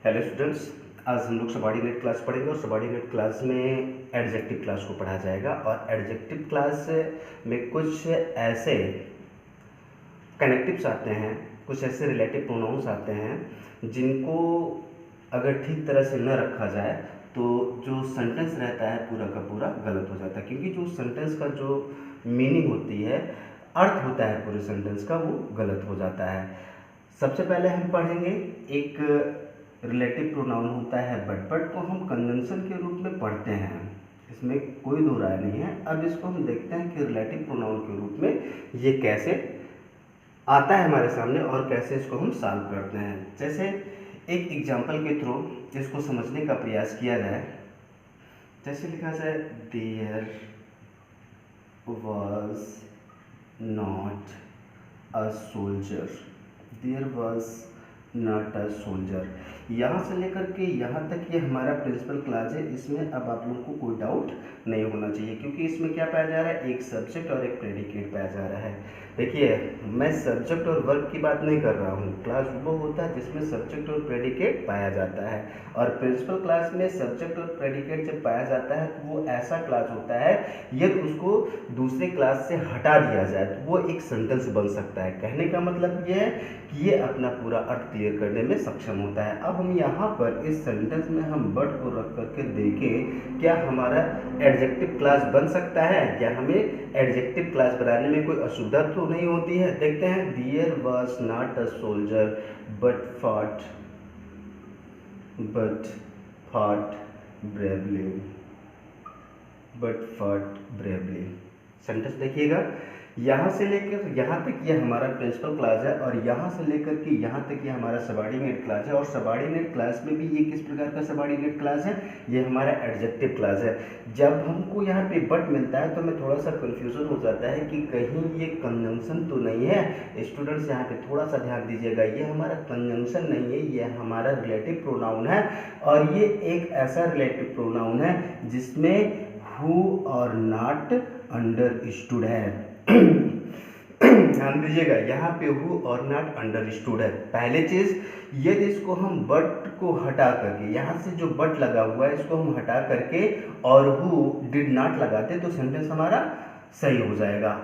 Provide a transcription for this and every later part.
Hello students, आज हम लोग सबॉर्डिनेट क्लास पढ़ेंगे और सबॉर्डिनेट क्लास में एडजेक्टिव क्लास को पढ़ा जाएगा। और एडजेक्टिव क्लास में कुछ ऐसे कनेक्टिव्स आते हैं, कुछ ऐसे रिलेटिव प्रोनाउंस आते हैं जिनको अगर ठीक तरह से न रखा जाए तो जो सेंटेंस रहता है पूरा का पूरा गलत हो जाता है, क्योंकि जो सेंटेंस का जो मीनिंग होती है, अर्थ होता है पूरे सेंटेंस का, वो गलत हो जाता है। सबसे पहले हम पढ़ेंगे एक रिलेटिव प्रोनाउन होता है बट को हम कंजंक्शन के रूप में पढ़ते हैं, इसमें कोई दो राय नहीं है। अब इसको हम देखते हैं कि रिलेटिव प्रोनाउन के रूप में ये कैसे आता है हमारे सामने और कैसे इसको हम सॉल्व करते हैं। जैसे एक एग्जांपल के थ्रू इसको समझने का प्रयास किया जाए। जैसे लिखा जाए, there was not a soldier, there was not a soldier. यहाँ से लेकर के यहाँ तक ये हमारा प्रिंसिपल क्लास है। इसमें अब आप लोगों को कोई डाउट नहीं होना चाहिए, क्योंकि इसमें क्या पाया जा रहा है, एक सब्जेक्ट और एक प्रेडिकेट पाया जा रहा है। देखिए, मैं सब्जेक्ट और वर्ब की बात नहीं कर रहा हूँ। क्लास वो होता है जिसमें सब्जेक्ट और प्रेडिकेट पाया जाता है, और प्रिंसिपल क्लास में सब्जेक्ट और प्रेडिकेट जब पाया जाता है तो वो ऐसा क्लास होता है, यदि उसको दूसरे क्लास से हटा दिया जाए तो वो एक सेंटेंस बन सकता है। कहने का मतलब ये है कि ये अपना पूरा अर्थ क्लियर करने में सक्षम होता है। अब हम यहाँ पर इस सेंटेंस में हम बट को रख करके देखें, क्या हमारा एडजेक्टिव क्लास बन सकता है, क्या हमें एडजेक्टिव क्लास बनाने में कोई असुविधा तो नहीं होती है। देखते हैं, there was not a soldier but fought bravely, sentence देखिएगा, यहाँ से लेकर यहाँ तक ये हमारा प्रिंसिपल क्लास है और यहाँ से लेकर के यहाँ तक ये हमारा सबॉर्डिनेट क्लास है। और सबॉर्डिनेट क्लास में भी ये किस प्रकार का सबॉर्डिनेट क्लास है, ये हमारा एडजेक्टिव क्लास है। जब हमको यहाँ पे बट मिलता है तो हमें थोड़ा सा कन्फ्यूजन हो जाता है कि कहीं ये कंजंक्शन तो नहीं है। स्टूडेंट्स यहाँ पे थोड़ा सा ध्यान दीजिएगा, ये हमारा कंजंक्शन नहीं है, ये हमारा रिलेटिव प्रोनाउन है। और ये एक ऐसा रिलेटिव प्रोनाउन है जिसमें हु और नॉट अंडरस्टूड है। ध्यान दीजिएगा, यहाँ पे हु और नॉट अंडरस्टूड है। पहले चीज, यदि इसको हम बट को हटा करके, यहाँ से जो बट लगा हुआ है इसको हम हटा करके और हु डिड नॉट लगाते तो सेंटेंस हमारा सही हो जाएगा।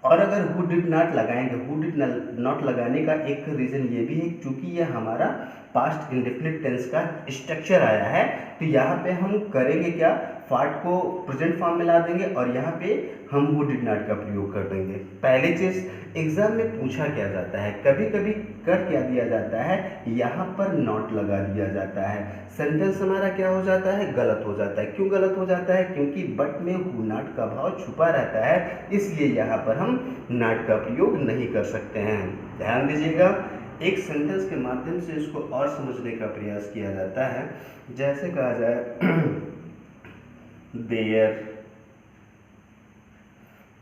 और अगर हु डिड नॉट लगाएंगे, हु डिड नॉट लगाने का एक रीजन ये भी है क्योंकि ये हमारा पास्ट इंडेफिनिट टेंस का स्ट्रक्चर आया है, तो यहाँ पे हम करेंगे क्या, पार्ट को प्रेजेंट फॉर्म में ला देंगे और यहाँ पे हम हु डिड नॉट का प्रयोग कर देंगे। पहली चीज, एग्जाम में पूछा क्या जाता है, कभी कभी कर क्या दिया जाता है, यहाँ पर नॉट लगा दिया जाता है, सेंटेंस हमारा क्या हो जाता है, गलत हो जाता है। क्यों गलत हो जाता है, क्योंकि बट में हु नॉट का भाव छुपा रहता है, इसलिए यहाँ पर हम नॉट का प्रयोग नहीं कर सकते हैं। ध्यान दीजिएगा, एक सेंटेंस के माध्यम से इसको और समझने का प्रयास किया जाता है। जैसे कहा जाए, there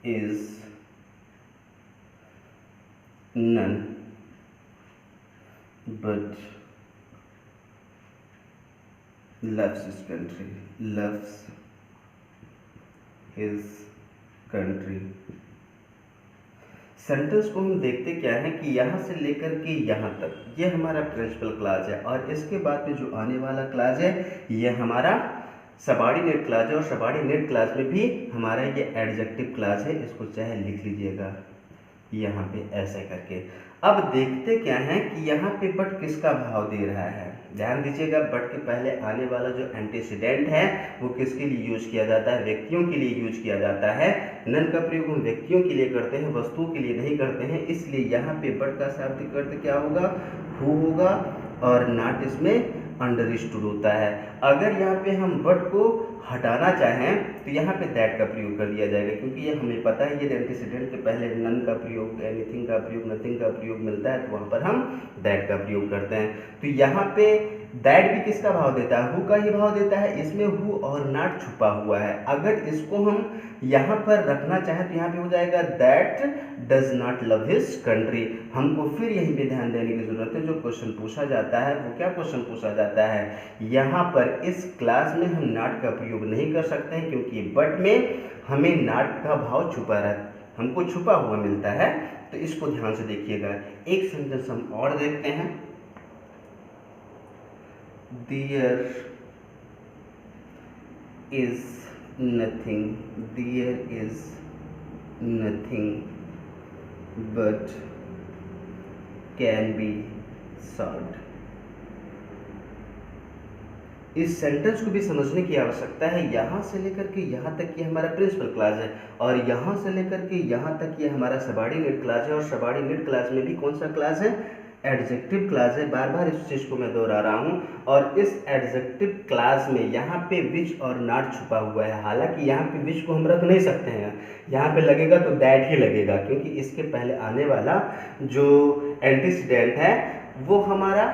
is none but loves his country, loves his country। Sentence को हम देखते क्या है कि यहाँ से लेकर के यहाँ तक ये हमारा प्रिंसिपल क्लास है, और इसके बाद में जो आने वाला क्लास है ये हमारा सबॉर्डिनेट क्लास है। और सबॉर्डिनेट क्लास में भी हमारा ये एडजेक्टिव क्लास है, इसको चाहे लिख लीजिएगा यहाँ पे ऐसे करके। अब देखते क्या है कि यहाँ पे बट किसका भाव दे रहा है। ध्यान दीजिएगा, बट के पहले आने वाला जो एंटीसीडेंट है वो किसके लिए यूज किया जाता है, व्यक्तियों के लिए यूज किया जाता है। नन का प्रयोग हम व्यक्तियों के लिए करते हैं, वस्तुओं के लिए नहीं करते हैं, इसलिए यहाँ पे बट का शाब्दिक अर्थ क्या होगा, हु होगा, और नॉट इसमें अंडरस्टूड होता है। अगर यहाँ पे हम बट को हटाना चाहें तो यहाँ पे दैट का प्रयोग कर दिया जाएगा, क्योंकि ये हमें पता है ये एंटीसीडेंट के पहले नन का प्रयोग, एनीथिंग का प्रयोग, नथिंग का प्रयोग मिलता है, तो वहाँ पर हम दैट का प्रयोग करते हैं। तो यहाँ पे दैट भी किसका भाव देता है, हु का ही भाव देता है, इसमें हु और नॉट छुपा हुआ है। अगर इसको हम यहाँ पर रखना चाहें तो यहाँ पे हो जाएगा that does not love his country. हमको फिर यहीं पे ध्यान देने की जरूरत है, जो क्वेश्चन पूछा जाता है वो क्या क्वेश्चन पूछा जाता है, यहाँ पर इस क्लास में हम नॉट का प्रयोग नहीं कर सकते हैं, क्योंकि बट में हमें नॉट का भाव छुपा रहता, हमको छुपा हुआ मिलता है। तो इसको ध्यान से देखिएगा। एक सेंटेंस हम और देखते हैं। There is nothing, there is nothing but can be solved. इस सेंटेंस को भी समझने की आवश्यकता है। यहाँ से लेकर के यहाँ तक ये हमारा प्रिंसिपल क्लास है और यहाँ से लेकर के यहाँ तक ये हमारा सबऑर्डिनेट क्लास है, और सबऑर्डिनेट क्लास में भी कौन सा क्लास है? एडजेक्टिव क्लास है। बार बार इस चीज़ को मैं दोहरा रहा हूँ। और इस एडजेक्टिव क्लास में यहाँ पे विच और नॉट छुपा हुआ है। हालांकि यहाँ पे विच को हम रख नहीं सकते हैं, यहाँ पे लगेगा तो दैट ही लगेगा, क्योंकि इसके पहले आने वाला जो एंटीसीडेंट है वो हमारा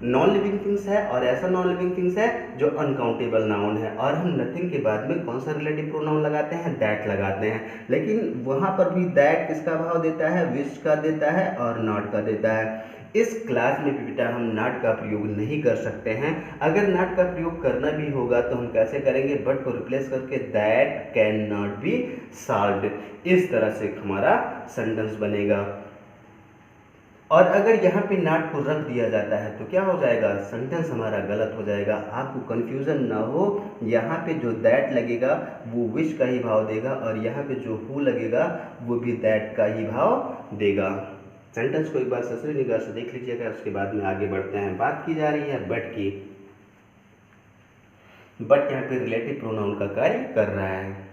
नॉन लिविंग थिंग्स है, और ऐसा नॉन लिविंग थिंग्स है जो अनकाउंटेबल नाउन है। और हम नथिंग के बाद में कौन सा रिलेटिव प्रोनाउन लगाते हैं? दैट लगाते हैं। लेकिन वहाँ पर भी दैट किसका भाव देता है? विच का देता है और नॉट का देता है। इस क्लास में भी बेटा हम नॉट का प्रयोग नहीं कर सकते हैं। अगर नॉट का प्रयोग करना भी होगा तो हम कैसे करेंगे? बट को रिप्लेस करके that can not be solved, इस तरह से हमारा सेंटेंस बनेगा। और अगर यहाँ पे नॉट को रख दिया जाता है तो क्या हो जाएगा? सेंटेंस हमारा गलत हो जाएगा। आपको कंफ्यूजन ना हो, यहाँ पे जो दैट लगेगा वो विच का ही भाव देगा, और यहाँ पे जो हु लगेगा वो भी दैट का ही भाव देगा। सेंटेंस को एक बार ससुरी निगाह से देख लीजिएगा, उसके बाद में आगे बढ़ते हैं। बात की जा रही है बट की। बट यहाँ पे रिलेटिव प्रोनाउन का कार्य कर रहा है।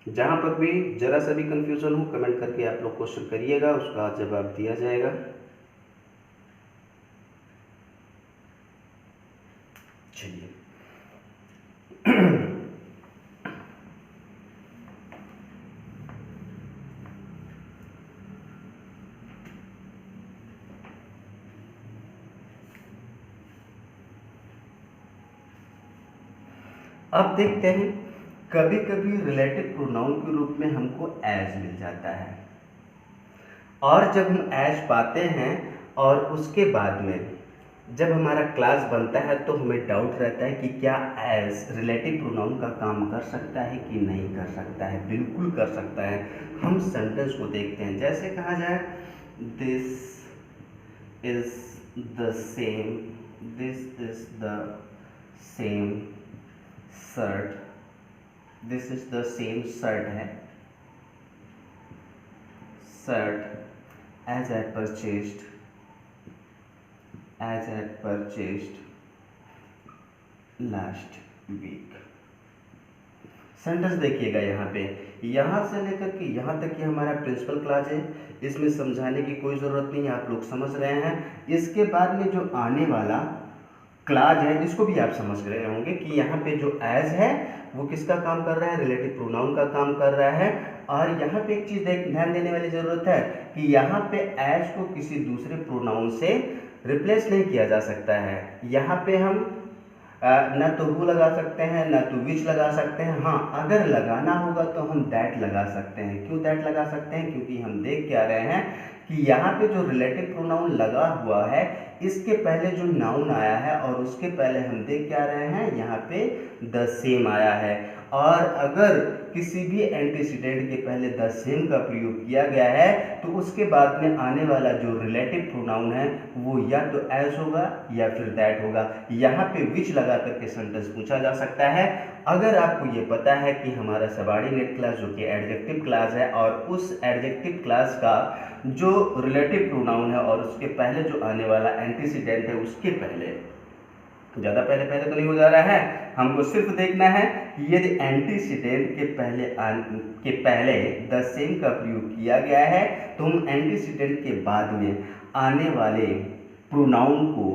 जहां पर भी जरा सा भी कंफ्यूजन हो कमेंट करके आप लोग क्वेश्चन करिएगा, उसका जवाब दिया जाएगा। चलिए अब देखते हैं, कभी कभी रिलेटिव प्रोनाउन के रूप में हमको एज मिल जाता है, और जब हम एज पाते हैं और उसके बाद में जब हमारा क्लास बनता है तो हमें डाउट रहता है कि क्या एज रिलेटिव प्रोनाउन का काम कर सकता है कि नहीं कर सकता है। बिल्कुल कर सकता है। हम सेंटेंस को देखते हैं, जैसे कहा जाए this is the same, this is the same shirt, this is the same shirt है, shirt as I purchased, as I purchased last week। Sentence देखिएगा यहाँ पे, यहाँ से लेकर के यहाँ तक कि हमारा प्रिंसिपल क्लास है, इसमें समझाने की कोई ज़रूरत नहीं है, आप लोग समझ रहे हैं। इसके बाद में जो आने वाला क्लास है इसको भी आप समझ रहे होंगे कि यहाँ पे जो एज है वो किसका काम कर रहा है? रिलेटिव प्रोनाउन का काम कर रहा है। और यहाँ पे एक चीज़ ध्यान देने वाली ज़रूरत है कि यहाँ पे एज को किसी दूसरे प्रोनाउन से रिप्लेस नहीं किया जा सकता है। यहाँ पे हम ना तो हु लगा सकते हैं, ना तो विच लगा सकते हैं। हाँ, अगर लगाना होगा तो हम दैट लगा सकते हैं। क्यों दैट लगा सकते हैं? क्योंकि हम देख क्या रहे हैं कि यहाँ पे जो रिलेटिव प्रोनाउन लगा हुआ है इसके पहले जो नाउन आया है, और उसके पहले हम देख क्या रहे हैं, यहाँ पे द सेम आया है। और अगर किसी भी एंटीसीडेंट के पहले द सेम का प्रयोग किया गया है तो उसके बाद में आने वाला जो रिलेटिव प्रोनाउन है वो या तो एज होगा या फिर दैट होगा। यहाँ पे विच लगा करके सेंटेंस पूछा जा सकता है। अगर आपको ये पता है कि हमारा सबऑर्डिनेट क्लास जो कि एडजेक्टिव क्लास है, और उस एडजेक्टिव क्लास का जो रिलेटिव प्रोनाउन है और उसके पहले जो आने वाला एंटीसीडेंट है उसके पहले, ज़्यादा पहले तो नहीं हो जा रहा है, हमको सिर्फ देखना है कि यदि एंटीसीडेंट के पहले द सेम का प्रयोग किया गया है तो हम एंटीसीडेंट के बाद में आने वाले प्रोनाउन को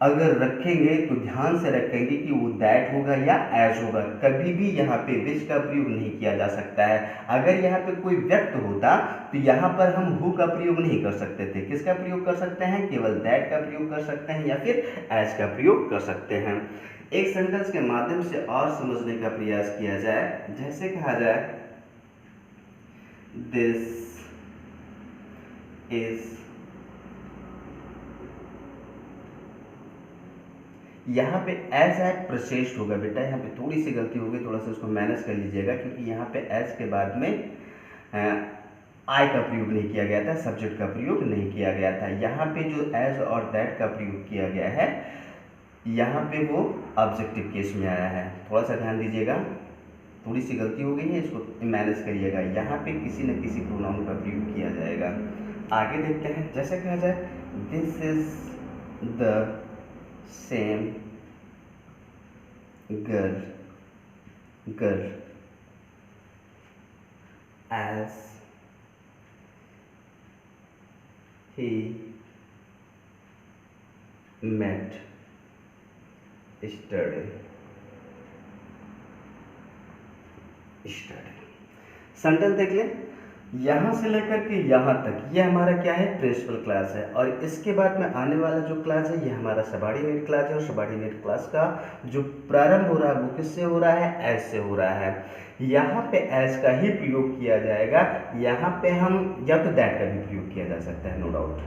अगर रखेंगे तो ध्यान से रखेंगे कि वो दैट होगा या एज होगा। कभी भी यहाँ पे विच का प्रयोग नहीं किया जा सकता है। अगर यहाँ पे कोई व्यक्त होता तो यहाँ पर हम हु का प्रयोग नहीं कर सकते थे। किसका प्रयोग कर सकते हैं? केवल दैट का प्रयोग कर सकते हैं या फिर एज का प्रयोग कर सकते हैं। एक सेंटेंस के माध्यम से और समझने का प्रयास किया जाए, जैसे कहा जाए दिस इज, यहाँ पे एज आई परचेस्ड होगा बेटा, यहाँ पे थोड़ी सी गलती होगी, थोड़ा सा उसको मैनेज कर लीजिएगा, क्योंकि यहाँ पे एज के बाद में आई का प्रयोग नहीं किया गया था, सब्जेक्ट का प्रयोग नहीं किया गया था। यहाँ पे जो एज और दैट का प्रयोग किया गया है, यहाँ पे वो ऑब्जेक्टिव केस में आया है। थोड़ा सा ध्यान दीजिएगा, थोड़ी सी गलती हो गई है, इसको मैनेज करिएगा। यहाँ पे किसी न किसी प्रोनाउन का प्रयोग किया जाएगा। आगे देखते हैं, जैसे कहा जाए this is the same girl as he met yesterday। Sentence देख लें, यहाँ से लेकर के यहाँ तक ये हमारा क्या है, प्रिंसिपल क्लास है। और इसके बाद में आने वाला जो क्लास है ये हमारा सबॉर्डिनेट क्लास है। और सबॉर्डिनेट क्लास का जो प्रारंभ हो रहा है वो किससे हो रहा है, एज से हो रहा है। यहाँ पे एज का ही प्रयोग किया जाएगा। यहाँ पे हम या तो दैट का भी प्रयोग किया जा सकता है, नो डाउट।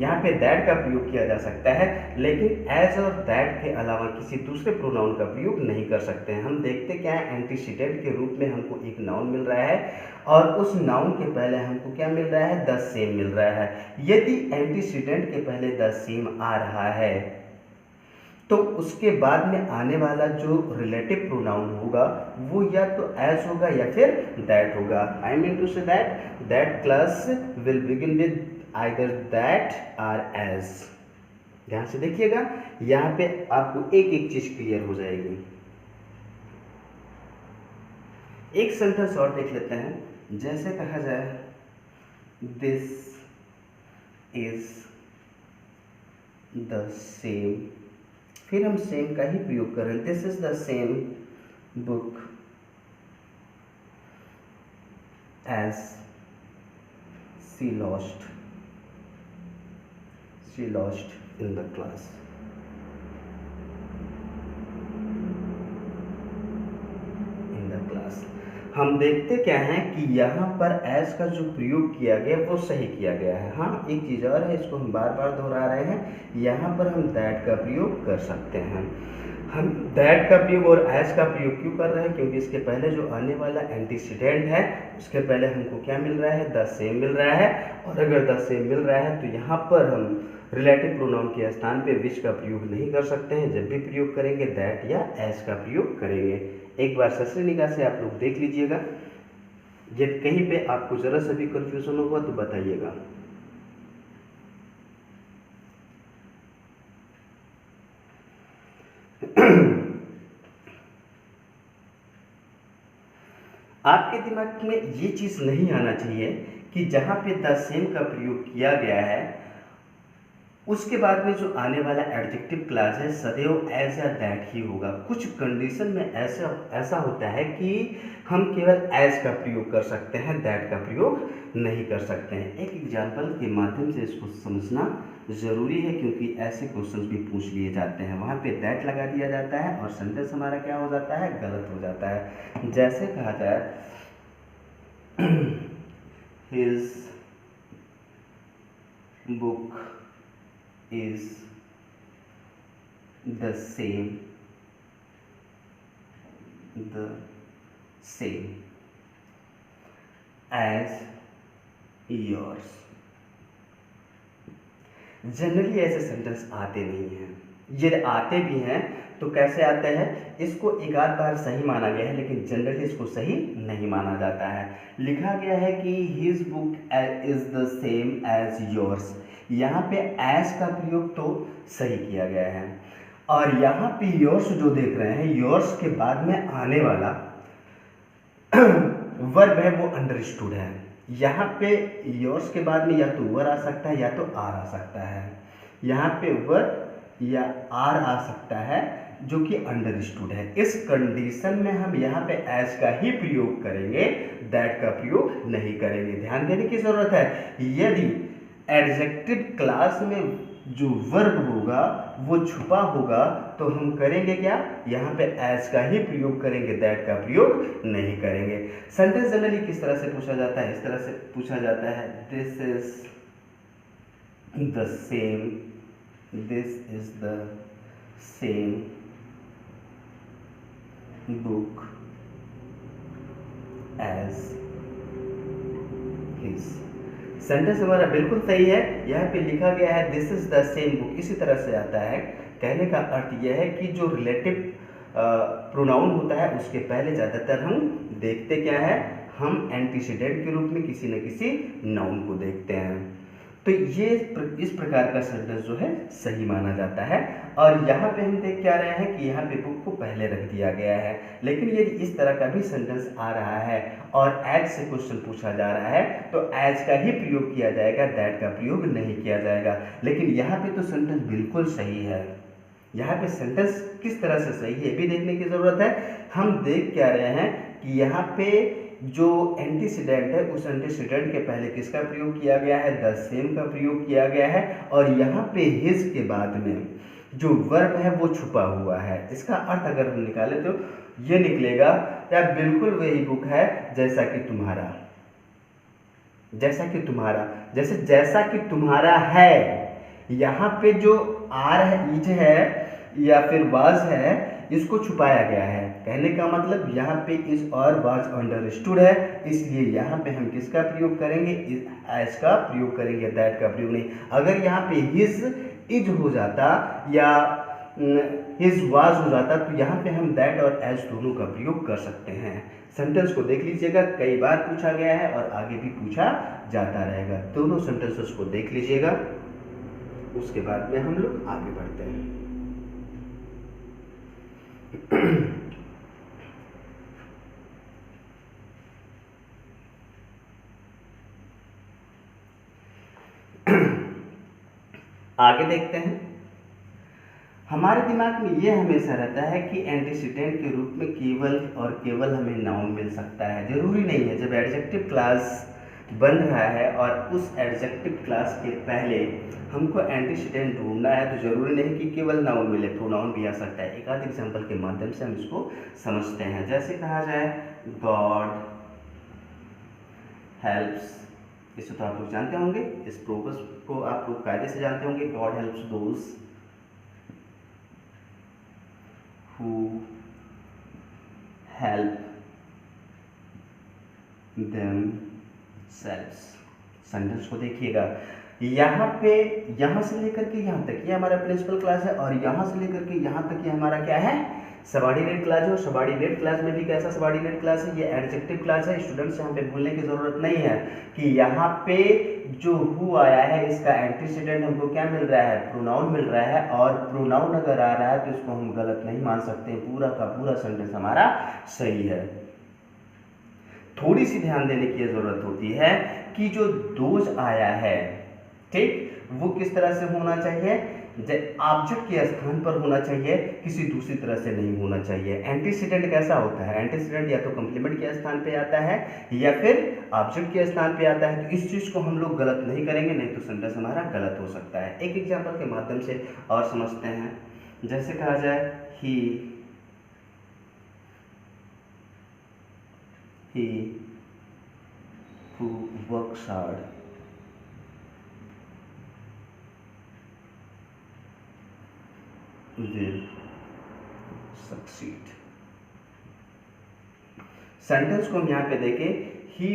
यहाँ पे दैट का प्रयोग किया जा सकता है, लेकिन एज और दैट के अलावा किसी दूसरे प्रोनाउन का प्रयोग नहीं कर सकते हैं। हम देखते क्या है, एंटीसीडेंट के रूप में हमको एक नाउन मिल रहा है और उस नाउन के पहले हमको क्या मिल रहा है, द सेम मिल रहा है। यदि एंटीसीडेंट के पहले द सेम आ रहा है तो उसके बाद में आने वाला जो रिलेटिव प्रोनाउन होगा वो या तो एज होगा या फिर दैट होगा। I mean to say that class will begin with either that or as. ध्यान से देखिएगा, यहाँ पे आपको एक एक चीज क्लियर हो जाएगी। एक सेंटेंस और देख लेते हैं, जैसे कहा जाए दिस इज द सेम, फिर हम सेम का ही प्रयोग कर रहे हैं। This is the same book as she lost in the class. हम देखते क्या हैं कि यहाँ पर एज का जो प्रयोग किया गया वो सही किया गया है। हाँ, एक चीज़ और है, इसको हम बार बार दोहरा रहे हैं। यहाँ पर हम दैट का प्रयोग कर सकते हैं। हम दैट का प्रयोग और एज का प्रयोग क्यों कर रहे हैं, क्योंकि इसके पहले जो आने वाला एंटीसीडेंट है उसके पहले हमको क्या मिल रहा है, द सेम मिल रहा है। और अगर द सेम मिल रहा है तो यहाँ पर हम रिलेटिव प्रोनाउन के स्थान पे विच का प्रयोग नहीं कर सकते हैं। जब भी प्रयोग करेंगे दैट या एज का प्रयोग करेंगे। एक बार ससरी निगाह से आप लोग देख लीजिएगा, जब कहीं पे आपको जरा सा भी कंफ्यूजन होगा तो बताइएगा। आपके दिमाग में ये चीज नहीं आना चाहिए कि जहां पे द सेम का प्रयोग किया गया है उसके बाद में जो आने वाला एडजेक्टिव क्लास है सदैव एज या दैट ही होगा। कुछ कंडीशन में ऐसा होता है कि हम केवल एज का प्रयोग कर सकते हैं, दैट का प्रयोग नहीं कर सकते हैं। एक एग्जाम्पल के माध्यम से इसको समझना ज़रूरी है, क्योंकि ऐसे क्वेश्चन भी पूछ लिए जाते हैं। वहाँ पे दैट लगा दिया जाता है और सेंटेंस हमारा क्या हो जाता है, गलत हो जाता है। जैसे कहा जाए his book is the same as yours। Generally ऐसे सेंटेंस आते नहीं हैं। यदि आते भी हैं तो कैसे आते हैं, इसको एक आध बार सही माना गया है, लेकिन जनरली इसको सही नहीं माना जाता है। लिखा गया है कि his book is the same as yours. यहाँ पे एज का प्रयोग तो सही किया गया है, और यहाँ पे योर्स जो देख रहे हैं, योर्स के बाद में आने वाला वर्ब है वो अंडरस्टूड है। यहाँ पे योर्स के बाद में या तो वर आ सकता है या तो आर आ सकता है। यहाँ पे वर या आर आ सकता है जो कि अंडरस्टूड है। इस कंडीशन में हम यहाँ पे एज का ही प्रयोग करेंगे, दैट का प्रयोग नहीं करेंगे। ध्यान देने की जरूरत है, यदि एडजेक्टिव क्लास में जो वर्ब होगा वो छुपा होगा तो हम करेंगे क्या, यहाँ पे एज का ही प्रयोग करेंगे, दैट का प्रयोग नहीं करेंगे। सेंटेंस जनरली किस तरह से पूछा जाता है, इस तरह से पूछा जाता है, this is the same, this is the same book as his. Sentence हमारा बिल्कुल सही है। यहाँ पे लिखा गया है this is the same book, इसी तरह से आता है। कहने का अर्थ यह है कि जो रिलेटिव प्रोनाउन होता है उसके पहले ज़्यादातर हम देखते क्या है, हम एंटीसीडेंट के रूप में किसी न किसी नाउन को देखते हैं। तो ये इस प्रकार का सेंटेंस जो है सही माना जाता है। और यहाँ पे हम देख क्या रहे हैं कि यहाँ पे बुक को पहले रख दिया गया है। लेकिन यदि इस तरह का भी सेंटेंस आ रहा है और एज से क्वेश्चन पूछा जा रहा है तो एज का ही प्रयोग किया जाएगा, दैट का प्रयोग नहीं किया जाएगा। लेकिन यहाँ पे तो सेंटेंस बिल्कुल सही है। यहाँ पे सेंटेंस किस तरह से सही है भी देखने की ज़रूरत है। हम देख क्या रहे हैं कि यहाँ पे जो एंटीसीडेंट है उस एंटीसीडेंट के पहले किसका प्रयोग किया गया है, द सेम का प्रयोग किया गया है। और यहाँ पे हिज के बाद में जो वर्ब है वो छुपा हुआ है। इसका अर्थ अगर हम निकालें तो ये निकलेगा या बिल्कुल वही बुक है जैसा कि तुम्हारा, जैसा कि तुम्हारा, जैसा कि तुम्हारा है। यहाँ पे जो आर है, इज है या फिर वाज है, इसको छुपाया गया है। कहने का मतलब यहाँ पे इज और वाज अंडरस्टूड है, इसलिए यहाँ पे हम किसका प्रयोग करेंगे, एज का प्रयोग करेंगे, दैट का प्रयोग नहीं। अगर यहाँ पे हिज इज हो जाता या हिज वाज हो जाता तो यहाँ पे हम दैट और एज दोनों का प्रयोग कर सकते हैं। सेंटेंस को देख लीजिएगा, कई बार पूछा गया है और आगे भी पूछा जाता रहेगा। दोनों सेंटेंसेस को देख लीजिएगा, उसके बाद में हम लोग आगे बढ़ते हैं। आगे देखते हैं। हमारे दिमाग में ये हमेशा रहता है कि एंटीसीडेंट के रूप में केवल और केवल हमें नाउन मिल सकता है। जरूरी नहीं है। जब एडजेक्टिव क्लास बन रहा है और उस एडजेक्टिव क्लास के पहले हमको एंटीसीडेंट ढूंढना है तो जरूरी नहीं कि केवल नाउन मिले, प्रोनाउन भी आ सकता है। एक आध एग्जाम्पल के माध्यम से हम इसको समझते हैं। जैसे कहा जाए गॉड हेल्प्स, इसे तो आप लोग जानते होंगे, इस प्रोग्रेस को आप लोग कायदे से जानते होंगे। God helps those who help themselves। Sentence को देखिएगा, यहाँ पे यहाँ से लेकर के यहाँ तक ये हमारा प्रिंसिपल क्लास है और यहाँ से लेकर के यहाँ तक ये हमारा क्या है, सबऑर्डिनेट क्लास है। और सबऑर्डिनेट क्लास में भी कैसा सबऑर्डिनेट क्लास है, ये एडजेक्टिव क्लास है। स्टूडेंट्स यहाँ पे भूलने की जरूरत नहीं है कि यहाँ पे जो हु आया है इसका एंटीसीडेंट हमको क्या मिल रहा है, प्रोनाउन मिल रहा है। और प्रोनाउन अगर आ रहा है तो इसको हम गलत नहीं मान सकते, पूरा का पूरा सेंटेंस हमारा सही है। थोड़ी सी ध्यान देने की जरूरत होती है कि जो दोज आया है, ठीक, वो किस तरह से होना चाहिए, ऑब्जेक्ट के स्थान पर होना चाहिए, किसी दूसरी तरह से नहीं होना चाहिए। एंटीसीडेंट कैसा होता है, एंटीसीडेंट या तो कंप्लीमेंट के स्थान पे आता है या फिर ऑब्जेक्ट के स्थान पे आता है। तो इस चीज को हम लोग गलत नहीं करेंगे, नहीं तो सेंटेंस हमारा गलत हो सकता है। एक एग्जाम्पल के माध्यम से और समझते हैं। जैसे कहा जाए he who works hard will succeed। Sentence को हम यहाँ पे देखें, he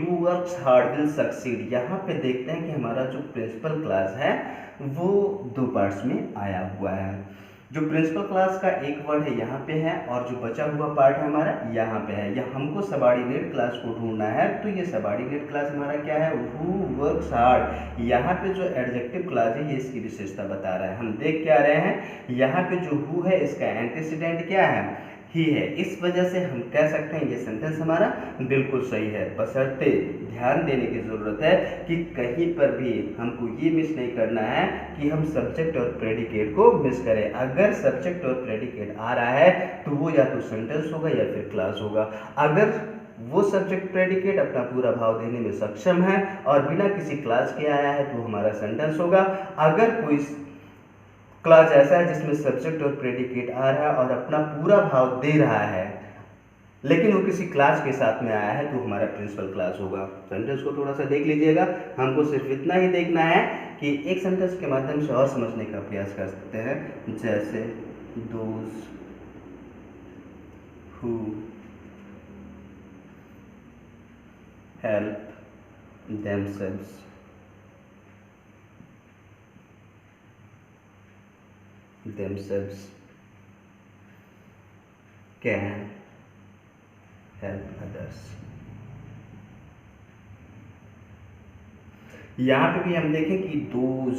who works hard will succeed। यहाँ पे देखते हैं कि हमारा जो प्रिंसिपल क्लास है वो दो पार्ट्स में आया हुआ है। जो प्रिंसिपल क्लास का एक वर्ड है यहाँ पे है और जो बचा हुआ पार्ट है हमारा यहाँ पे है। या हमको सबऑर्डिनेट क्लास को ढूंढना है तो ये सबऑर्डिनेट क्लास हमारा क्या है, हु वर्क्स हार्ड। यहाँ पे जो एडजेक्टिव क्लास है ये इसकी विशेषता बता रहा है। हम देख क्या रहे हैं, यहाँ पे जो हु है इसका एंटीसीडेंट क्या है, ही है। इस वजह से हम कह सकते हैं ये सेंटेंस हमारा बिल्कुल सही है। बशर्ते ध्यान देने की ज़रूरत है कि कहीं पर भी हमको ये मिस नहीं करना है कि हम सब्जेक्ट और प्रेडिकेट को मिस करें। अगर सब्जेक्ट और प्रेडिकेट आ रहा है तो वो या तो सेंटेंस होगा या फिर क्लास होगा। अगर वो सब्जेक्ट प्रेडिकेट अपना पूरा भाव देने में सक्षम है और बिना किसी क्लास के आया है तो हमारा सेंटेंस होगा। अगर कोई क्लास ऐसा है जिसमें सब्जेक्ट और प्रेडिकेट आ रहा है और अपना पूरा भाव दे रहा है लेकिन वो किसी क्लास के साथ में आया है तो हमारा प्रिंसिपल क्लास होगा। सेंटेंस को थोड़ा सा देख लीजिएगा। हमको सिर्फ इतना ही देखना है कि एक सेंटेंस के माध्यम से और समझने का प्रयास कर सकते हैं। जैसे those who help themselves themselves can help others। यहाँ पे भी हम देखें कि दोज,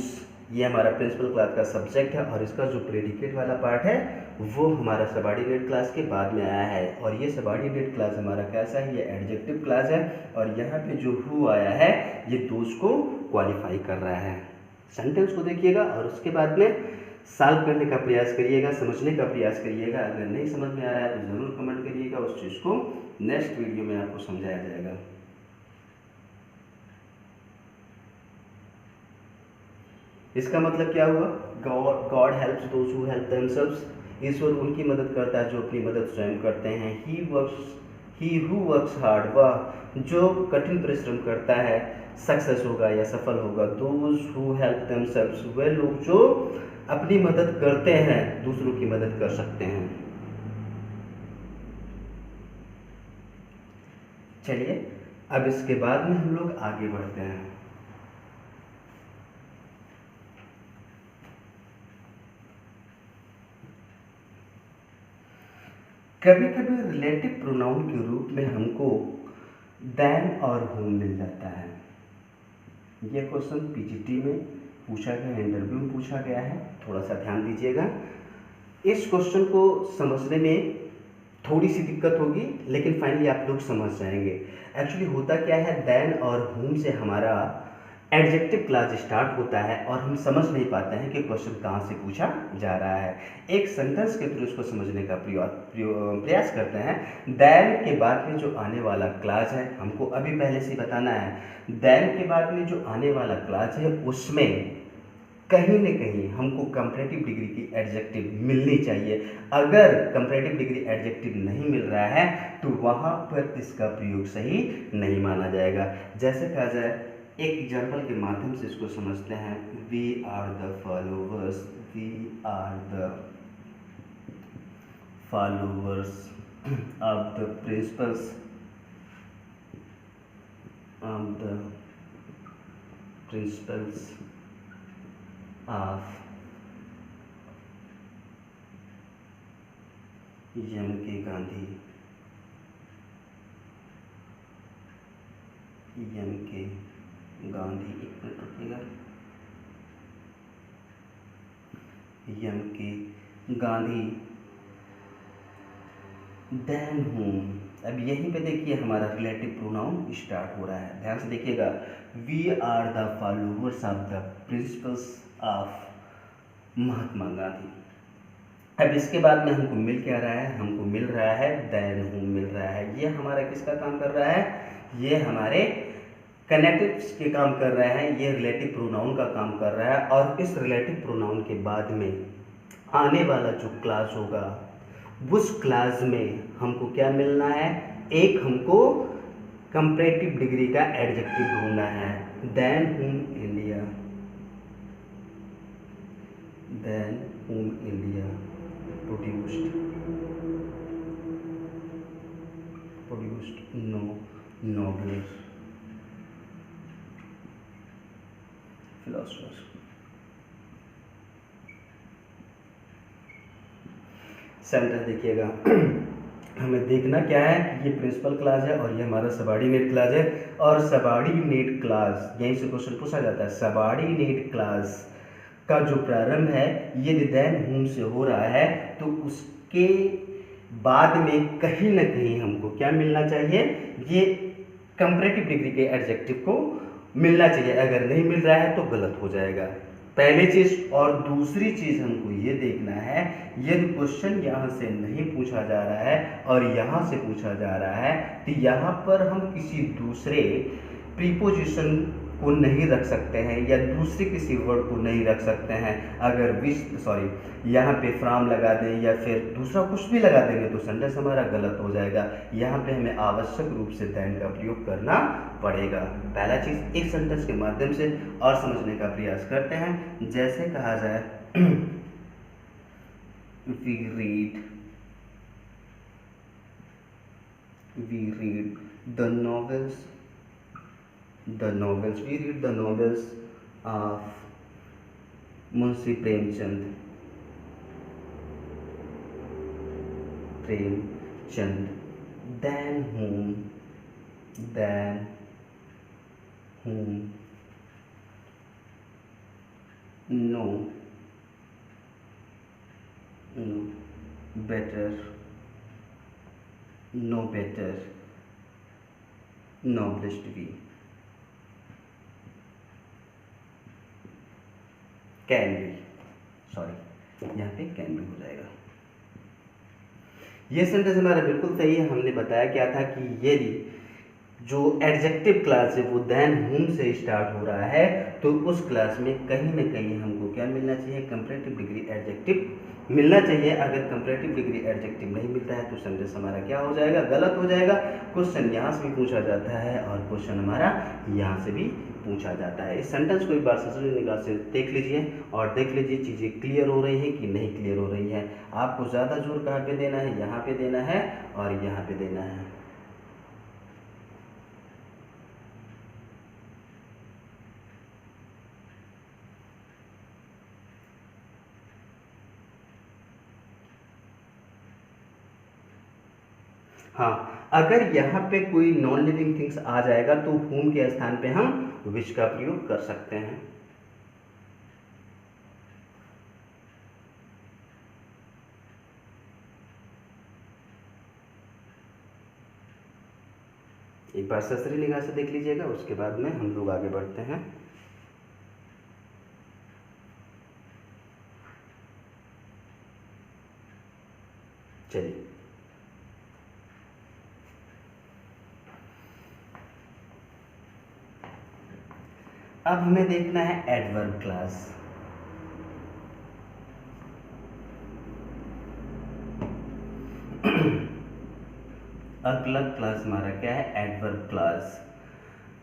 ये हमारा प्रिंसिपल क्लास का सब्जेक्ट है और इसका जो प्रेडिकेट वाला पार्ट है वो हमारा सबॉर्डिनेट क्लास के बाद में आया है। और ये सबॉर्डिनेट क्लास हमारा कैसा है, ये एडजेक्टिव क्लास है। और यहाँ पे जो हु आया है ये दोज को क्वालिफाई कर रहा है। सेंटेंस को देखिएगा और उसके बाद में सॉल्व करने का प्रयास करिएगा, समझने का प्रयास करिएगा। अगर नहीं समझ में आ रहा है तो ज़रूर कमेंट करिएगा, उस चीज़ को नेक्स्ट वीडियो में आपको समझाया जाएगा। इसका मतलब क्या हुआ, God helps those who help themselves, ईश्वर उनकी मदद करता है जो अपनी मदद स्वयं करते हैं। ही हु वर्क्स हार्ड, वह जो कठिन परिश्रम करता है सक्सेस होगा या सफल होगा। दोज हु हेल्प देमसेल्व्स, वे लोग जो अपनी मदद करते हैं दूसरों की मदद कर सकते हैं। चलिए अब इसके बाद में हम लोग आगे बढ़ते हैं। कभी कभी रिलेटिव प्रोनाउन के रूप में हमको देन और whom मिल जाता है। ये क्वेश्चन पीजीटी में पूछा गया, इंटरव्यू में पूछा गया है, थोड़ा सा ध्यान दीजिएगा। इस क्वेश्चन को समझने में थोड़ी सी दिक्कत होगी लेकिन फाइनली आप लोग समझ जाएंगे। एक्चुअली होता क्या है, देन और whom से हमारा एडजेक्टिव क्लास स्टार्ट होता है और हम समझ नहीं पाते हैं कि क्वेश्चन कहाँ से पूछा जा रहा है। एक सेंटेंस के थ्रू इसको समझने का प्रयास करते हैं। देन के बाद में जो आने वाला क्लास है हमको अभी पहले से बताना है। देन के बाद में जो आने वाला क्लास है उसमें कहीं न कहीं हमको कंपैरेटिव डिग्री की एडजेक्टिव मिलनी चाहिए। अगर कंपैरेटिव डिग्री एडजेक्टिव नहीं मिल रहा है तो वहाँ पर इसका प्रयोग सही नहीं माना जाएगा। जैसे कहा जाए, एक एग्जाम्पल के माध्यम से इसको समझते हैं। We are the followers, we are the followers of the principles of the principles of M K Gandhi, M K Gandhi, एक minute रुकिएगा, M K Gandhi then whom। अब यहीं पे देखिए हमारा रिलेटिव प्रोनाउन स्टार्ट हो रहा है, ध्यान से देखिएगा। We are the followers of the principles of Mahatma Gandhi. अब इसके बाद में हमको मिल क्या रहा है, हमको मिल रहा है देन whom मिल रहा है। ये हमारा किसका काम कर रहा है, ये हमारे कनेक्टिव्स के काम कर रहे हैं, ये रिलेटिव प्रोनाउन का काम कर रहा है। और इस रिलेटिव प्रोनाउन के बाद में आने वाला जो क्लास होगा उस क्लास में हमको क्या मिलना है, एक हमको कंपैरेटिव डिग्री का एडजेक्टिव ढूंढना है। Than whom India, than whom India produced no noble philosophers. Sentence देखिएगा हमें देखना क्या है कि ये प्रिंसिपल क्लास है और ये हमारा सबॉर्डिनेट क्लास है। और सबॉर्डिनेट क्लास, यहीं से क्वेश्चन पूछा जाता है, सबॉर्डिनेट क्लास का जो प्रारंभ है यदि देन whom से हो रहा है तो उसके बाद में कहीं ना कहीं हमको क्या मिलना चाहिए, ये कंपैरेटिव डिग्री के एडजेक्टिव को मिलना चाहिए। अगर नहीं मिल रहा है तो गलत हो जाएगा, पहली चीज। और दूसरी चीज हमको ये देखना है, यदि क्वेश्चन यहाँ से नहीं पूछा जा रहा है और यहाँ से पूछा जा रहा है तो यहाँ पर हम किसी दूसरे प्रीपोजिशन को नहीं रख सकते हैं या दूसरे किसी वर्ड को नहीं रख सकते हैं। अगर यहाँ पे फ्रॉम लगा दें या फिर दूसरा कुछ भी लगा देंगे तो सेंटेंस हमारा गलत हो जाएगा। यहाँ पे हमें आवश्यक रूप से देन का प्रयोग करना पड़ेगा। पहला चीज एक सेंटेंस के माध्यम से और समझने का प्रयास करते हैं। जैसे कहा जाए we read the novels the novels. We read the novels of Munshi Premchand. Premchand. Than whom? Than whom? No. No. Better. No better. Noblest we. Can be, sorry यहाँ पे कैन बी हो जाएगा। ये सेंटेंस हमारा बिल्कुल सही है। हमने बताया क्या था कि यदि जो एडजेक्टिव क्लास है वो देन हुम से स्टार्ट हो रहा है तो उस क्लास में कहीं ना कहीं हमको क्या मिलना चाहिए, कंपैरेटिव डिग्री एडजेक्टिव मिलना चाहिए। अगर कंपैरेटिव डिग्री एडजेक्टिव नहीं मिलता है तो सेंटेंस हमारा क्या हो जाएगा, गलत हो जाएगा। क्वेश्चन यहाँ से भी पूछा जाता है और क्वेश्चन हमारा यहाँ से भी पूछा जाता है। इस सेंटेंस को एक बार सही निगाह से देख लीजिए और देख लीजिए चीज़ें क्लियर हो रही हैं कि नहीं क्लियर हो रही है। आपको ज़्यादा जोर कहाँ पे देना है, यहाँ पे देना है और यहाँ पे देना है। हाँ, अगर यहाँ पे कोई नॉन लिविंग थिंग्स आ जाएगा तो whom के स्थान पे हम which का प्रयोग कर सकते हैं। एक बार ससरी निगाह से देख लीजिएगा, उसके बाद में हम लोग आगे बढ़ते हैं। चलिए, अब हमें देखना है एडवर्ब क्लास। अगला क्लास हमारा क्या है, एडवर्ब क्लास।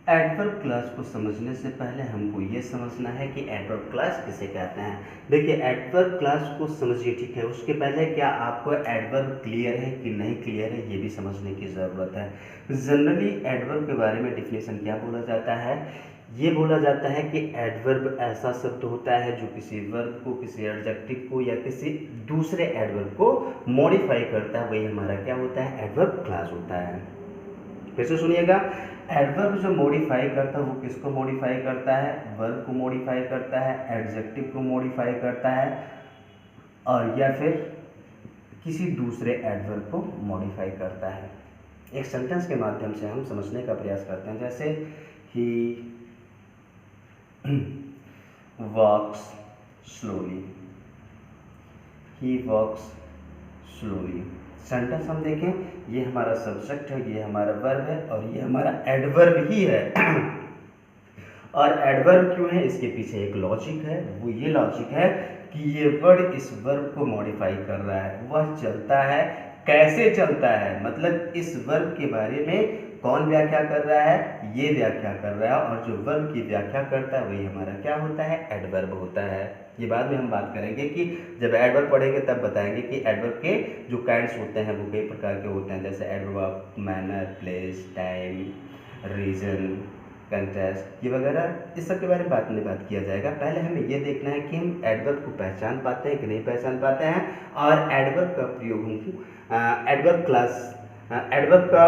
एडवर्ब क्लास को समझने से पहले हमको ये समझना है कि एडवर्ब क्लास किसे कहते हैं। देखिए, एडवर्ब क्लास को समझिए, ठीक है। उसके पहले क्या आपको एडवर्ब क्लियर है कि नहीं क्लियर है ये भी समझने की ज़रूरत है। जनरली एडवर्ब के बारे में डिफिनेशन क्या बोला जाता है, ये बोला जाता है कि एडवर्ब ऐसा शब्द होता है जो किसी वर्ब को, किसी एडजेक्टिव को या किसी दूसरे एडवर्ब को मॉडिफाई करता है, वही हमारा क्या होता है, एडवर्ब क्लास होता है। फिर से सुनिएगा, एडवर्ब जो मॉडिफाई करता है वो किसको मॉडिफाई करता है, वर्ब को मॉडिफाई करता है, एडजेक्टिव को मॉडिफाई करता है और या फिर किसी दूसरे एडवर्ब को मॉडिफाई करता है। एक सेंटेंस के माध्यम से हम समझने का प्रयास करते हैं, जैसे ही walks slowly, he walks slowly। Sentence हम देखें, ये हमारा सब्जेक्ट है, ये हमारा वर्ब है और ये हमारा एडवर्ब ही है। और एडवर्ब क्यों है, इसके पीछे एक लॉजिक है। वो ये लॉजिक है कि ये वर्ड इस वर्ब को मॉडिफाई कर रहा है। वह चलता है, कैसे चलता है, मतलब इस वर्ब के बारे में कौन व्याख्या कर रहा है, ये व्याख्या कर रहा है। और जो वर्ब की व्याख्या करता है वही हमारा क्या होता है, एडवर्ब होता है। ये बाद में हम बात करेंगे कि जब एडवर्ब पढ़ेंगे तब बताएंगे कि एडवर्ब के जो काइंड्स होते हैं वो कई प्रकार के होते हैं, जैसे adverb of manner, place, time, reason, contest, ये वगैरह, इस सब के बारे में बाद में बात किया जाएगा। पहले हमें ये देखना है कि हम एडवर्ब को पहचान पाते हैं कि नहीं पहचान पाते हैं और एडवर्ब का प्रयोग एडवर्ब का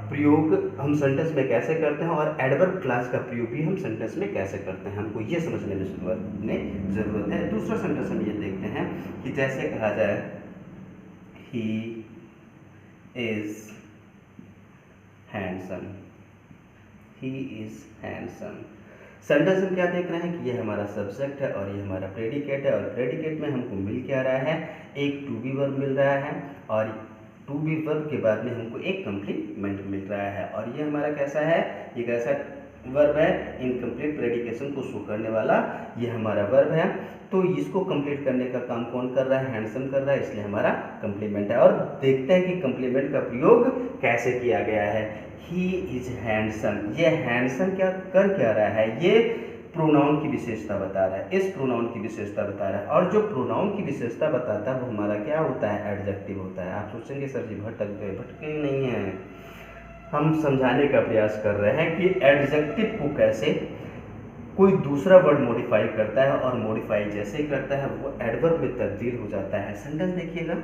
प्रयोग हम सेंटेंस में कैसे करते हैं और एडवर्ब क्लास का प्रयोग भी हम सेंटेंस में कैसे करते हैं, हमको ये समझने में ज़रूरत है। दूसरा सेंटेंस हम ये देखते हैं कि जैसे कहा जाए he is handsome, he is handsome. Sentence हम क्या देख रहे हैं कि ये हमारा सब्जेक्ट है और ये हमारा प्रेडिकेट है और प्रेडिकेट में हमको मिल क्या रहा है, एक टू बी वर्ब मिल रहा है और टू बी वर्ब के बाद में हमको एक कंप्लीमेंट मिल रहा है। और ये हमारा कैसा है, ये कैसा वर्ब है, इनकम्प्लीट प्रेडिकेशन को शो करने वाला ये हमारा वर्ब है। तो इसको कंप्लीट करने का काम कौन कर रहा है, हैंडसम कर रहा है, इसलिए हमारा कंप्लीमेंट है। और देखते हैं कि कंप्लीमेंट का प्रयोग कैसे किया गया है। ही इज हैंडसम, ये हैंडसम क्या रहा है, ये प्रोनाउन की विशेषता बता रहा है, इस प्रोनाउन की विशेषता बता रहा है। और जो प्रोनाउन की विशेषता बताता है वो हमारा क्या होता है, एडजेक्टिव होता है। आप सोचेंगे सर जी भटके नहीं है, हम समझाने का प्रयास कर रहे हैं कि एडजेक्टिव को कैसे कोई दूसरा वर्ड मॉडिफाई करता है और मॉडिफाई जैसे ही करता है वो एडवर्ब में तब्दील हो जाता है। सेंटेंस देखिएगा,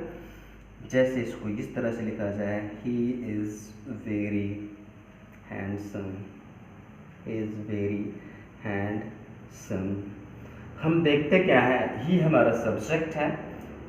जैसे इसको इस तरह से लिखा जाए, he is very handsome, is very handsome. हम देखते क्या है, ही हमारा सब्जेक्ट है,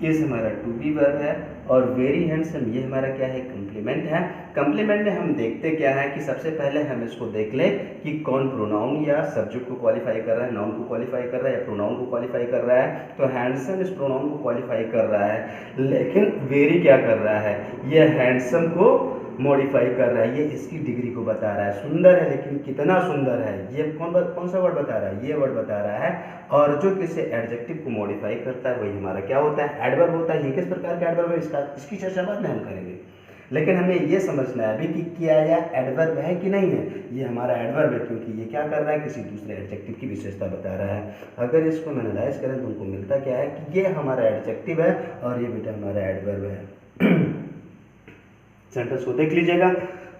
इज़ हमारा टू बी वर्ब है और वेरी हैंडसम ये हमारा क्या है, कम्प्लीमेंट है। कम्प्लीमेंट में हम देखते क्या है कि सबसे पहले हम इसको देख लें कि कौन प्रोनाउन या सब्जेक्ट को क्वालिफाई कर रहा है, नाउन को क्वालिफाई कर रहा है या प्रोनाउन को क्वालिफाई कर रहा है। तो हैंडसम इस प्रोनाउन को क्वालिफाई कर रहा है, लेकिन वेरी क्या कर रहा है, ये हैंडसम को मॉडिफाई कर रहा है, ये इसकी डिग्री को बता रहा है। सुंदर है लेकिन कितना सुंदर है, ये कौन सा वर्ड बता रहा है, ये वर्ड बता रहा है। और जो किसी एडजेक्टिव को मॉडिफाई करता है वही हमारा क्या होता है, एडवर्ब होता है। ये किस प्रकार का एडवर्ब है, इसकी चर्चा बाद में हम करेंगे, लेकिन हमें ये समझना है अभी कि क्या यह एडवर्ब है कि नहीं है। ये हमारा एडवर्ब है क्योंकि ये क्या कर रहा है, किसी दूसरे एडजेक्टिव की विशेषता बता रहा है। अगर इसको हम एनालाइज करें तो उनको मिलता क्या है कि ये हमारा एडजेक्टिव है और ये बेटा हमारा एडवर्ब है। सेंटेंस को देख लीजिएगा,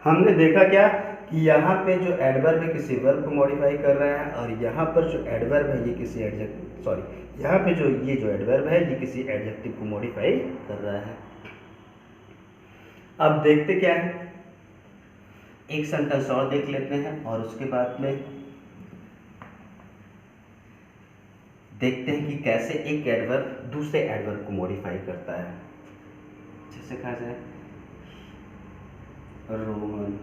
हमने देखा क्या कि यहाँ पे जो एडवर्ब है किसी वर्ब को मॉडिफाई कर रहा है और यहाँ पर जो एडवर्ब है ये किसी यहाँ पे जो एडवर्ब है ये किसी एडजेक्टिव को मॉडिफाई कर रहा है। अब देखते क्या है, एक सेंटेंस और देख लेते हैं और उसके बाद में देखते हैं कि कैसे एक एडवर्ब दूसरे एडवर्ब को मॉडिफाई करता है। जैसे कहा जाए, रोहन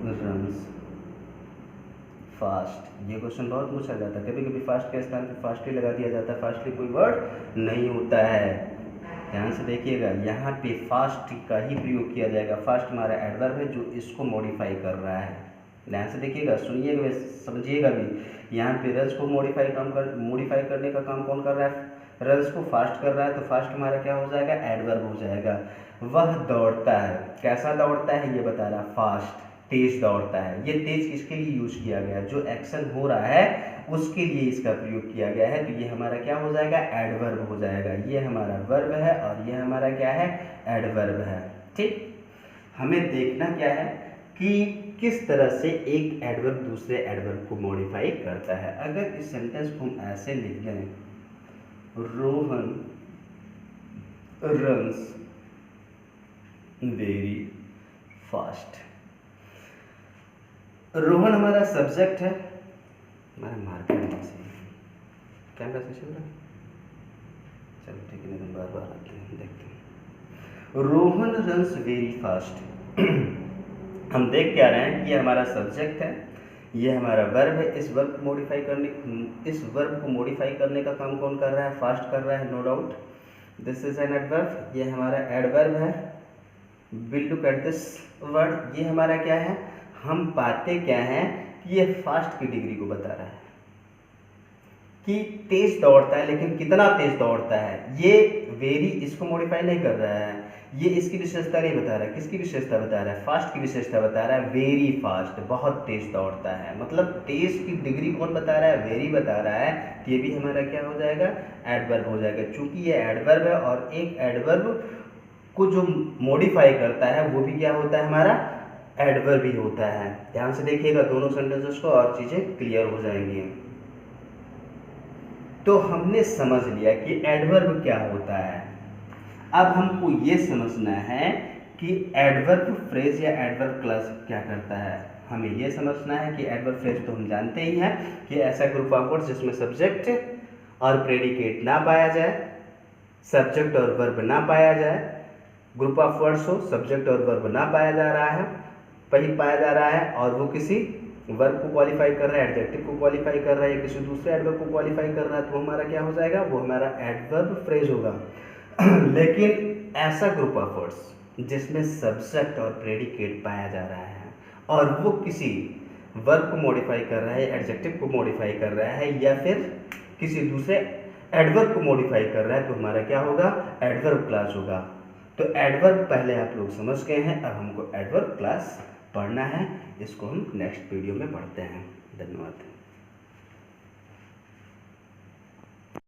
रन्स फास्ट। ये क्वेश्चन बहुत पूछा जाता है, कभी कभी फास्ट के स्थान पे फास्टली लगा दिया जाता है, फास्टली कोई वर्ड नहीं होता है। ध्यान से देखिएगा, यहाँ पे फास्ट का ही प्रयोग किया जाएगा। फास्ट हमारा एडवर्ब है जो इसको मॉडिफाई कर रहा है। ध्यान से देखिएगा, सुनिएगा, समझिएगा भी। यहाँ पे रन्स को मॉडिफाई करने का काम कौन कर रहा है, रन्स को फास्ट कर रहा है, तो फास्ट हमारा क्या हो जाएगा, एडवर्ब हो जाएगा। वह दौड़ता है, कैसा दौड़ता है ये बता रहा है, फास्ट, तेज दौड़ता है। ये तेज किसके लिए यूज किया गया, जो एक्शन हो रहा है उसके लिए इसका प्रयोग किया गया है, तो ये हमारा क्या हो जाएगा, एडवर्ब हो जाएगा। ये हमारा वर्ब है और ये हमारा क्या है, एडवर्ब है। ठीक, हमें देखना क्या है कि किस तरह से एक एडवर्ब दूसरे एडवर्ब को मॉडिफाई करता है। अगर इस सेंटेंस को हम ऐसे लिख दें, Rohan runs very fast. Rohan हमारा सब्जेक्ट है, हमारा मार्केट कैमरा से चल रहा है, चलो ठीक है, नहीं बार बार आते हैं, देखते हैं। Rohan runs very fast. हम देख क्या रहे हैं कि ये हमारा सब्जेक्ट है, ये हमारा वर्ब है। इस वर्ब को मॉडिफाई करने का काम कौन कर रहा है, फास्ट कर रहा है, no doubt. This is an adverb, ये हमारा एडवर्ब है। Will look at this word, ये हमारा क्या है, हम पाते क्या है कि ये फास्ट की डिग्री को बता रहा है कि तेज दौड़ता है, लेकिन कितना तेज दौड़ता है। ये वेरी इसको मॉडिफाई नहीं कर रहा है, ये इसकी विशेषता नहीं बता रहा है। किसकी विशेषता बता रहा है, फास्ट की विशेषता बता रहा है। वेरी फास्ट, बहुत तेज दौड़ता है, मतलब तेज की डिग्री कौन बता रहा है, वेरी बता रहा है। तो ये भी हमारा क्या हो जाएगा, एडवर्ब हो जाएगा। चूंकि ये एडवर्ब है और एक एडवर्ब को जो मॉडिफाई करता है वो भी क्या होता है, हमारा एडवर्ब भी होता है। ध्यान से देखिएगा दोनों सेंटेंसेस को और चीजें क्लियर हो जाएंगी। तो हमने समझ लिया कि एडवर्ब क्या होता है। अब हमको ये समझना है कि एडवर्ब फ्रेज या एडवर्ब क्लास क्या करता है। हमें ये समझना है कि एडवर्ब फ्रेज तो हम जानते ही हैं कि ऐसा ग्रुप ऑफ वर्ड्स जिसमें सब्जेक्ट और प्रेडिकेट ना पाया जाए, सब्जेक्ट और वर्ब ना पाया जाए। ग्रुप ऑफ वर्ड्स हो, सब्जेक्ट और वर्ब ना पाया जा रहा है, पाया जा रहा है और वो किसी वर्ब को क्वालिफाई कर रहा है, एडजेक्टिव को क्वालिफाई कर रहा है या किसी दूसरे एडवर्ब को क्वालिफाई कर रहा है, तो हमारा क्या हो जाएगा, वो हमारा एडवर्ब फ्रेज होगा। लेकिन ऐसा ग्रुप ऑफ वर्ड्स जिसमें सब्जेक्ट और प्रेडिकेट पाया जा रहा है और वो किसी वर्ब को मॉडिफाई कर रहा है, एडजेक्टिव को मॉडिफाई कर रहा है या फिर किसी दूसरे एडवर्ब को मॉडिफाई कर रहा है, तो हमारा क्या होगा, एडवर्ब क्लास होगा। तो एडवर्ब पहले आप लोग समझ गए हैं, अब हमको एडवर्ब क्लास पढ़ना है। इसको हम नेक्स्ट वीडियो में पढ़ते हैं। धन्यवाद।